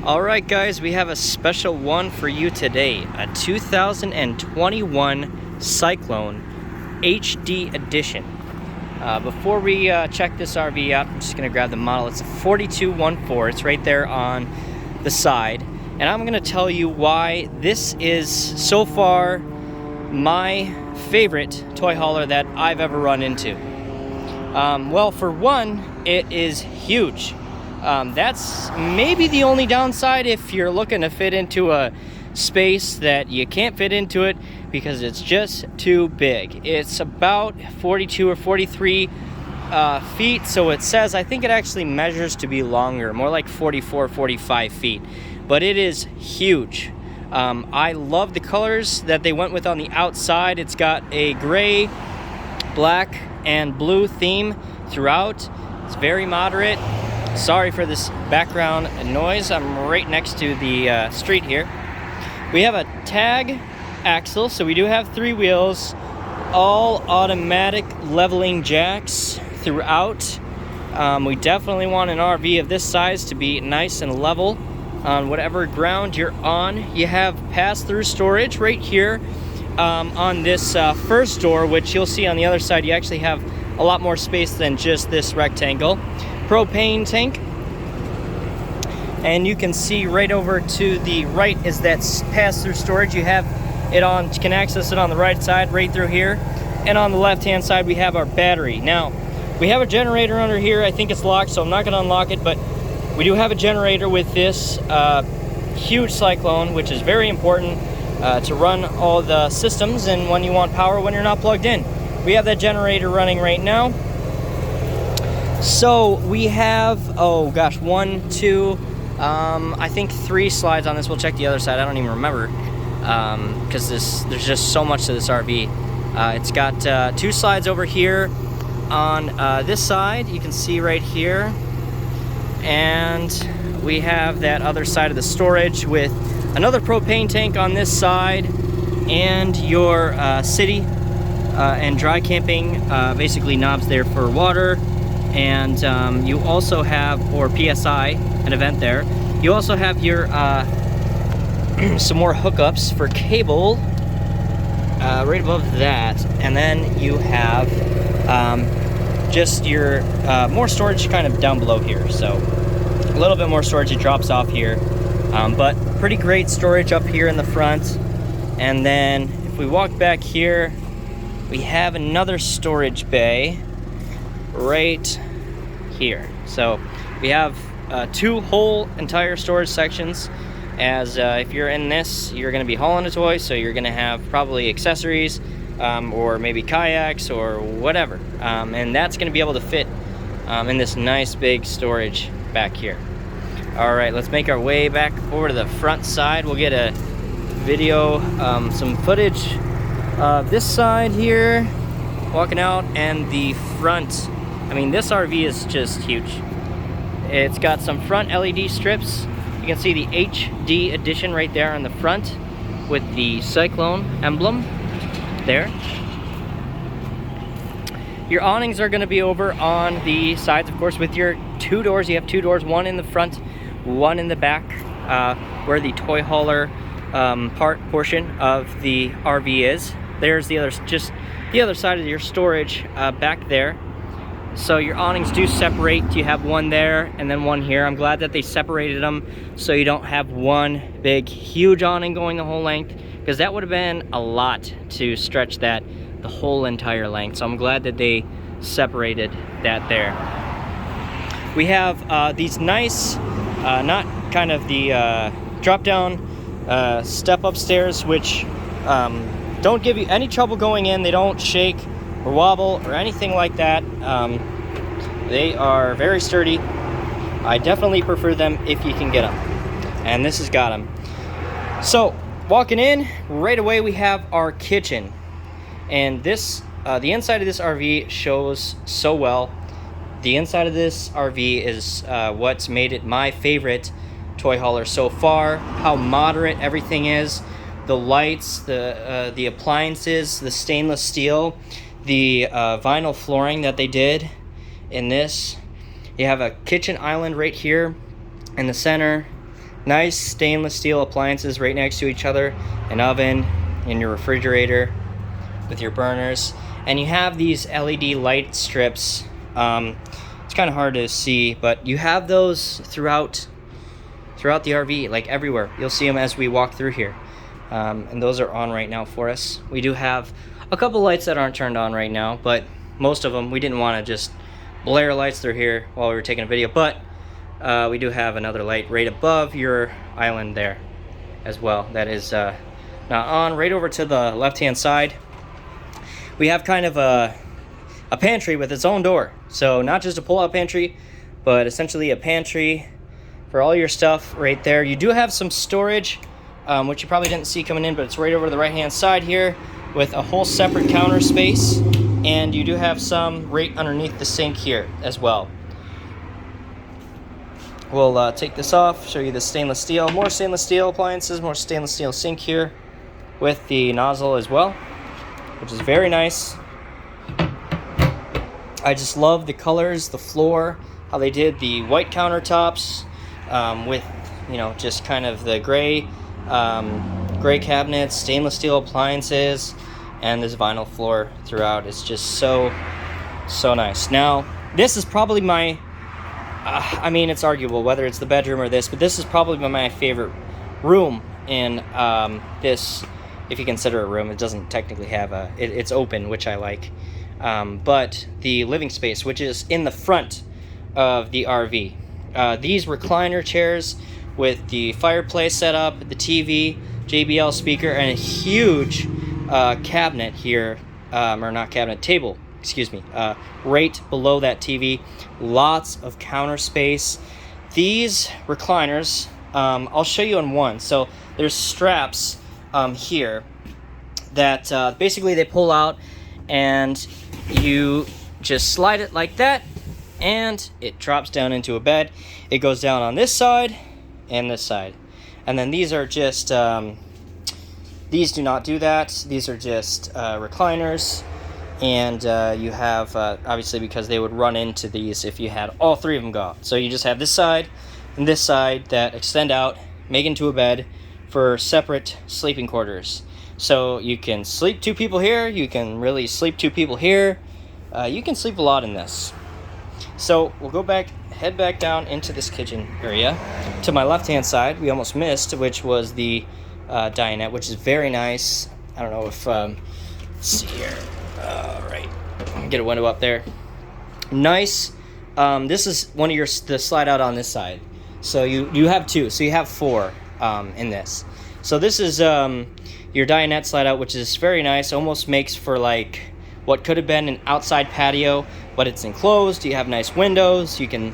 Alright guys, we have a special one for you today, a 2021 Cyclone HD Edition. Before we check this RV out, I'm just going to grab the model. It's a 4214, it's right there on the side. And I'm going to tell you why this is so far my favorite toy hauler that I've ever run into. Well, for one, it is huge. That's maybe the only downside if you're looking to fit into a space that you can't fit into it because it's just too big. It's about 42 or 43 feet, so it says, I think it actually measures to be longer, more like 44, 45 feet, but it is huge. I love the colors that they went with on the outside. It's got a gray, black, and blue theme throughout. It's very moderate. Sorry for this background noise. I'm right next to the street here. We have a tag axle, so we do have 3 wheels, all automatic leveling jacks throughout. We definitely want an RV of this size to be nice and level on whatever ground you're on. You have pass-through storage right here on this first door, which you'll see on the other side. You actually have a lot more space than just this rectangle. Propane tank, and you can see right over to the right is that pass-through storage. You have it on, you can access it on the right side right through here, and on the left hand side we have our battery. Now we have a generator under here. I think it's locked, so I'm not going to unlock it, but we do have a generator with this huge Cyclone, which is very important to run all the systems and when you want power when you're not plugged in. We have that generator running right now. So we have, oh gosh, 1, 2, I think 3 slides on this. We'll check the other side. I don't even remember because there's just so much to this RV. It's got 2 slides over here on this side. You can see right here. And we have that other side of the storage with another propane tank on this side and your city and dry camping, basically knobs there for water. And you also have, or PSI, an event there. You also have your some more hookups for cable right above that. And then you have just your more storage kind of down below here. So a little bit more storage, it drops off here. But pretty great storage up here in the front. And then if we walk back here, we have another storage bay right here. So we have 2 whole entire storage sections, as if you're in this, you're going to be hauling a toy, so you're going to have probably accessories or maybe kayaks or whatever, and that's going to be able to fit in this nice big storage back here. Alright, let's make our way back over to the front side. We'll get a video, some footage of this side here walking out, and the front. I mean, this RV is just huge. It's got some front LED strips. You can see the HD Edition right there on the front with the Cyclone emblem there. Your awnings are going to be over on the sides, of course, with your 2 doors. You have 2 doors, one in the front, one in the back, where the toy hauler portion of the RV is. There's the other, just the other side of your storage back there. So your awnings do separate. You have one there and then one here. I'm glad that they separated them so you don't have one big huge awning going the whole length, because that would have been a lot to stretch that the whole entire length. So I'm glad that they separated that there. We have these nice, not kind of the drop down step upstairs, which don't give you any trouble going in. They don't shake or wobble or anything like that. They are very sturdy. I definitely prefer them if you can get them, and this has got them. So walking in right away, we have our kitchen, and this the inside of this RV shows so well. The inside of this RV is what's made it my favorite toy hauler so far. How moderate everything is, the lights, the appliances, the stainless steel, the vinyl flooring that they did in this. You have a kitchen island right here in the center. Nice stainless steel appliances right next to each other, an oven, and your refrigerator with your burners. And you have these LED light strips. It's kind of hard to see, but you have those throughout the RV, like everywhere. You'll see them as we walk through here. And those are on right now for us. We do have a couple lights that aren't turned on right now, but most of them, we didn't want to just blare lights through here while we were taking a video, but we do have another light right above your island there as well that is not on. Right over to the left hand side, we have kind of a pantry with its own door. So not just a pull-out pantry, but essentially a pantry for all your stuff right there. You do have some storage, which you probably didn't see coming in, but it's right over to the right hand side here with a whole separate counter space. And you do have some right underneath the sink here as well. We'll take this off, show you the stainless steel. More stainless steel appliances, more stainless steel sink here with the nozzle as well, which is very nice. I just love the colors, the floor, how they did the white countertops with, you know, just kind of the gray cabinets, stainless steel appliances, and this vinyl floor throughout. It's just so nice. Now, this is probably my, I mean, it's arguable whether it's the bedroom or this, but this is probably my favorite room in this, if you consider a room. It doesn't technically have a, it's open, which I like. But the living space, which is in the front of the RV. These recliner chairs with the fireplace set up, the TV, JBL speaker, and a huge cabinet here, or not cabinet, table, excuse me, right below that TV. Lots of counter space. These recliners, I'll show you on one. So there's straps here that basically they pull out, and you just slide it like that, and it drops down into a bed. It goes down on this side and this side. And then these are just, these do not do that. These are just recliners. And you have, obviously, because they would run into these if you had all three of them go out. So you just have this side and this side that extend out, make into a bed for separate sleeping quarters. So you can sleep two people here, you can really sleep two people here. You can sleep a lot in this. So we'll go back, head back down into this kitchen area. To my left-hand side, we almost missed, which was the dinette, which is very nice. I don't know if, let's see here. All right, get a window up there. Nice. This is one of the slide out on this side. So you have two, so you have four in this. So this is your dinette slide out, which is very nice. Almost makes for like what could have been an outside patio, but it's enclosed. You have nice windows. You can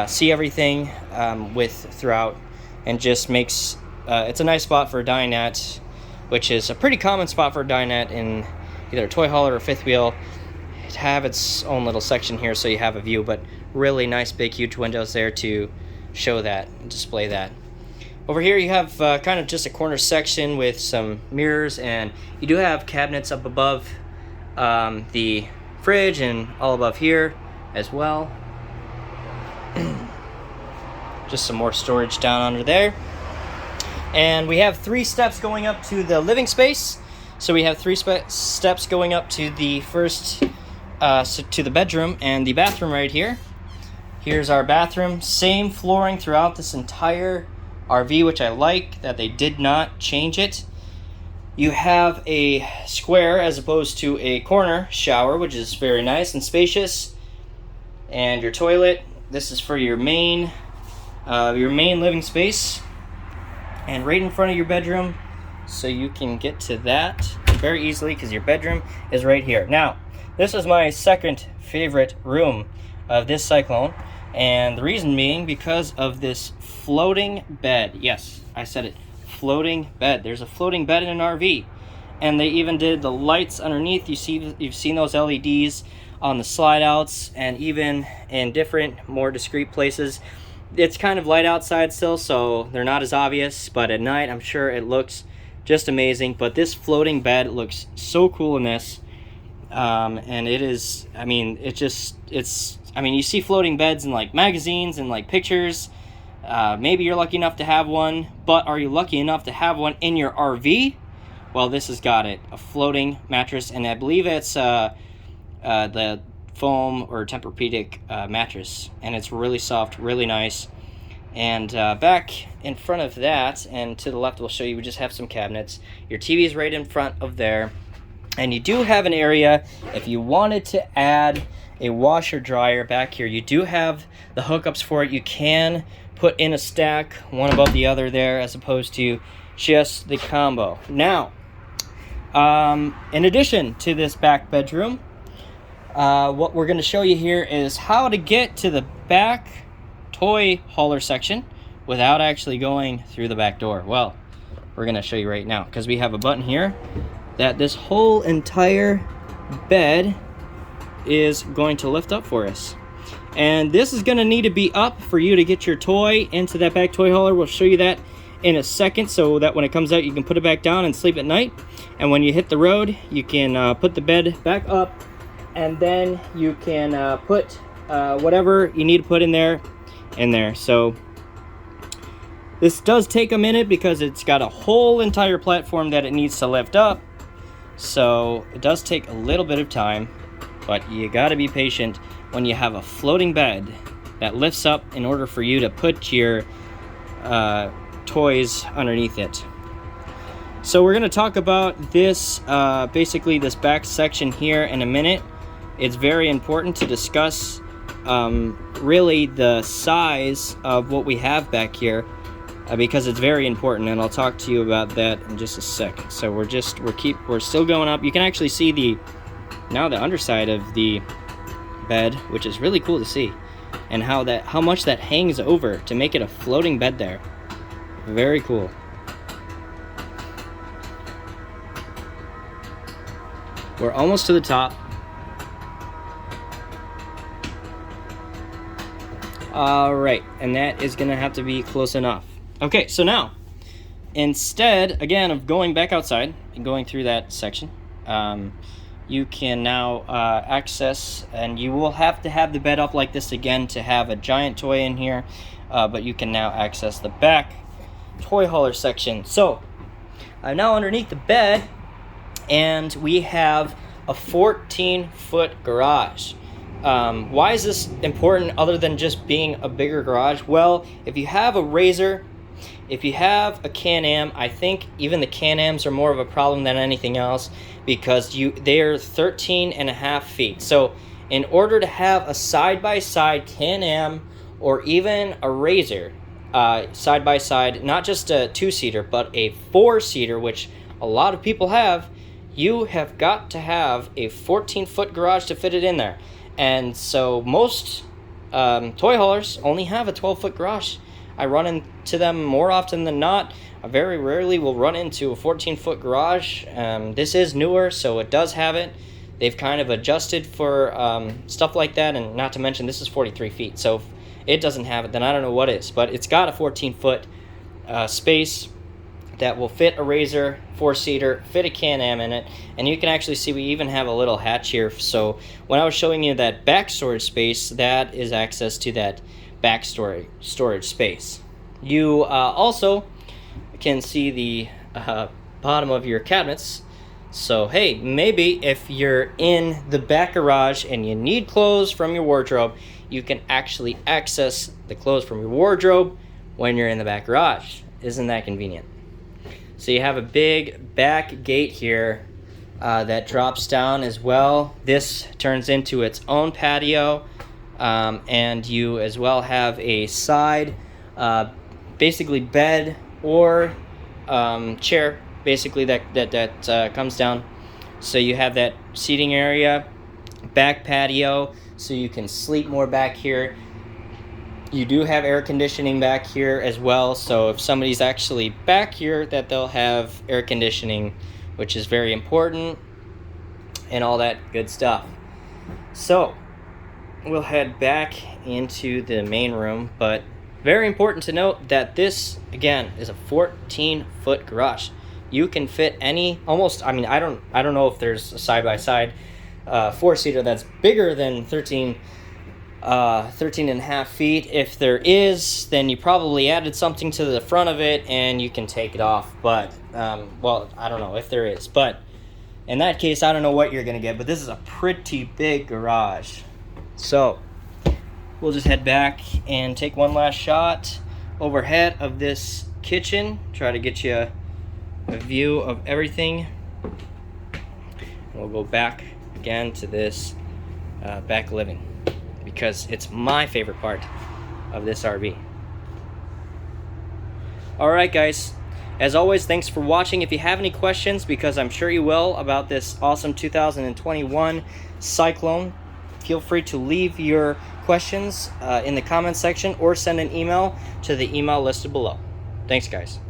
see everything throughout, and just makes it's a nice spot for a dinette, which is a pretty common spot for a dinette in either a toy hauler or a fifth wheel. It have its own little section here so you have a view, but really nice big huge windows there to show that and display that. Over here you have kind of just a corner section with some mirrors, and you do have cabinets up above the fridge and all above here as well. Just some more storage down under there. And we have 3 steps going up to the living space. So we have 3 steps going up to the first, to the bedroom and the bathroom right here. Here's our bathroom. Same flooring throughout this entire RV, which I like that they did not change it. You have a square as opposed to a corner shower, which is very nice and spacious. And your toilet. This is for your main living space. And right in front of your bedroom, so you can get to that very easily because your bedroom is right here. Now, this is my second favorite room of this Cyclone, and the reason being because of this floating bed. Yes, I said it, floating bed. There's a floating bed in an RV, and they even did the lights underneath. You've seen those LEDs on the slide outs, and even in different, more discreet places. It's kind of light outside still, so they're not as obvious, but at night I'm sure it looks just amazing. But this floating bed looks so cool in this, and it is, I mean, you see floating beds in like magazines and like pictures, Maybe you're lucky enough to have one, but are you lucky enough to have one in your RV? Well, this has got it, a floating mattress, and I believe it's the foam or Tempur-Pedic mattress, and it's really soft, really nice. And back in front of that, and to the left, we'll show you, we just have some cabinets. Your TV is right in front of there, and you do have an area, if you wanted to add a washer dryer back here, you do have the hookups for it. You can put in a stack, one above the other there, as opposed to just the combo. Now, in addition to this back bedroom, what we're going to show you here is how to get to the back toy hauler section without actually going through the back door. Well, we're going to show you right now, because we have a button here that this whole entire bed is going to lift up for us. And this is going to need to be up for you to get your toy into that back toy hauler. We'll show you that in a second, so that when it comes out you can put it back down and sleep at night, and when you hit the road you can put the bed back up, and then you can put whatever you need to put in there. So this does take a minute because it's got a whole entire platform that it needs to lift up, so it does take a little bit of time, but you got to be patient when you have a floating bed that lifts up in order for you to put your toys underneath it. So we're going to talk about this, basically this back section here in a minute. It's very important to discuss really the size of what we have back here, because it's very important, and I'll talk to you about that in just a sec. So we're still going up. You can actually see the underside of the bed, which is really cool to see, and how much that hangs over to make it a floating bed there. Very cool. We're almost to the top. Alright, and that is gonna have to be close enough. Okay, so now, instead, again, of going back outside and going through that section, you can now access, and you will have to have the bed up like this again to have a giant toy in here, but you can now access the back toy hauler section. So I'm now underneath the bed, and we have a 14-foot garage. Why is this important other than just being a bigger garage? Well, if you have a Razor, if you have a Can-Am, I think even the Can-Ams are more of a problem than anything else, because they're 13.5 feet. So in order to have a side-by-side Can-Am or even a Razor side-by-side, not just a two-seater, but a four-seater, which a lot of people have, you have got to have a 14-foot garage to fit it in there. And so most toy haulers only have a 12-foot garage. I run into them more often than not. I very rarely will run into a 14-foot garage. This is newer, so it does have it. They've kind of adjusted for stuff like that, and not to mention this is 43 feet. So if it doesn't have it, then I don't know what is. But it's got a 14-foot space that will fit a Razor four-seater, fit a Can-Am in it, and you can actually see we even have a little hatch here. So when I was showing you that back storage space, that is access to that back storage space. You also can see the bottom of your cabinets. So hey, maybe if you're in the back garage and you need clothes from your wardrobe, you can actually access the clothes from your wardrobe when you're in the back garage. Isn't that convenient? So you have a big back gate here that drops down as well. This turns into its own patio, and you as well have a side basically bed or chair basically that comes down. So you have that seating area, back patio, so you can sleep more back here. You do have air conditioning back here as well, so if somebody's actually back here, that they'll have air conditioning, which is very important, and all that good stuff. So we'll head back into the main room, but very important to note that this, again, is a 14-foot garage. You can fit almost, I mean, I don't know if there's a side-by-side four-seater that's bigger than 13 13 and a half feet. If there is, then you probably added something to the front of it and you can take it off. But, well, I don't know if there is. But in that case, I don't know what you're going to get. But this is a pretty big garage. So we'll just head back and take one last shot overhead of this kitchen. Try to get you a view of everything. We'll go back again to this back living, because it's my favorite part of this RV. Alright guys, as always, thanks for watching. If you have any questions, because I'm sure you will, about this awesome 2021 Cyclone, feel free to leave your questions in the comment section or send an email to the email listed below. Thanks guys.